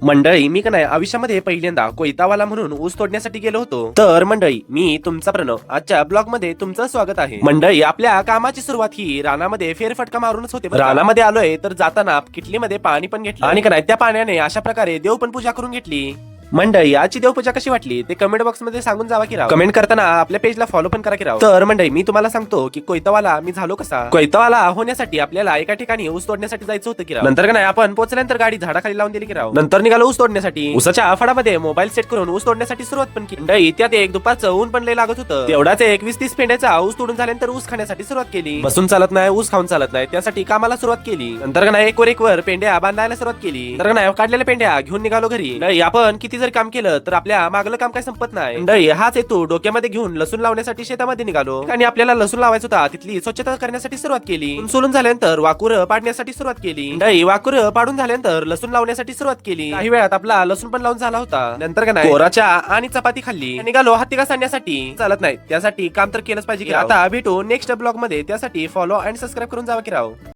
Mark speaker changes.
Speaker 1: मंडळी मी का नाही आयुष्यामध्ये पहिल्यांदा कोयतावाला म्हणून ऊस तोडण्यासाठी गेलो होतो. तर मंडळी मी तुमचा प्रणव आजच्या ब्लॉग मध्ये तुमचं स्वागत आहे. मंडळी आपल्या कामाची सुरुवात ही रानामध्ये फेरफटका मारूनच होते. रानामध्ये आलोय तर जाताना किटलीमध्ये पाणी पण घेतलं आणि का नाही त्या पाण्याने अशा प्रकारे देव पण पूजा करून घेतली. मंडळी आजची देवपूजा कशी वाटली ते कमेंट बॉक्स मध्ये सांगून जावा की राव. कमेंट करताना आपल्या पेजला फॉलो पण करा की राव. तर मंडळी मी तुम्हाला सांगतो की कोयतावाला मी झालो कसा. कोयतावाला होण्यासाठी आपल्याला एका ठिकाणी ऊस तोडण्यासाठी जायचं होतं की राव. नंतर का नाही आपण पोहोचल्यानंतर गाडी झाडाखाली लावून दिली की राव. नंतर निघालो ऊस तोडण्यासाठी. ऊसाच्या फडामध्ये मोबाईल सेट करून ऊस तोडण्यासाठी सुरुवात पण केली. मंडळी त्यात एक दुपारचं ऊन पण लय लागत होतं. तेवढाच एक 20-30 पेंड्याचा ऊस तोडून झाल्यानंतर ऊस खाण्यासाठी सुरुवात केली. बसून चालत नाही, ऊस खाऊन चालत नाही, त्यासाठी कामाला सुरुवात केली. नंतर का नाही एक वर पेंड्या बांधायला सुरुवात केली. नंतर का नाही काढलेल्या पेंड्या घेऊन निघालो घरी. मंडळी आपण किती जर काम केलं तर आपल्या मागलं काम काय संपत नाही. मंडळी हाच हेतू डोक्यामध्ये घेऊन लसूण लावण्यासाठी शेतामध्ये निघालो आणि आपल्याला लसूण लावायचा होता. तिथली स्वच्छता करण्यासाठी सुरुवात केली. सोलून झाल्यानंतर वाकुर पाडण्यासाठी सुरुवात केली. मंडळी वाकुर पाडून झाल्यानंतर लसूण लावण्यासाठी सुरुवात केली. काही वेळात आपला लसूण पण लावून झाला होता. नंतर का नाही कोराच्या आणि चपाती खाल्ली. निघालो हत्ती घास आणण्यासाठी. चालत नाही त्यासाठी काम तर केलंच पाहिजे की. आता भेटू नेक्स्ट ब्लॉग मध्ये. त्यासाठी फॉलो आणि सबस्क्राईब करून जावा की राव.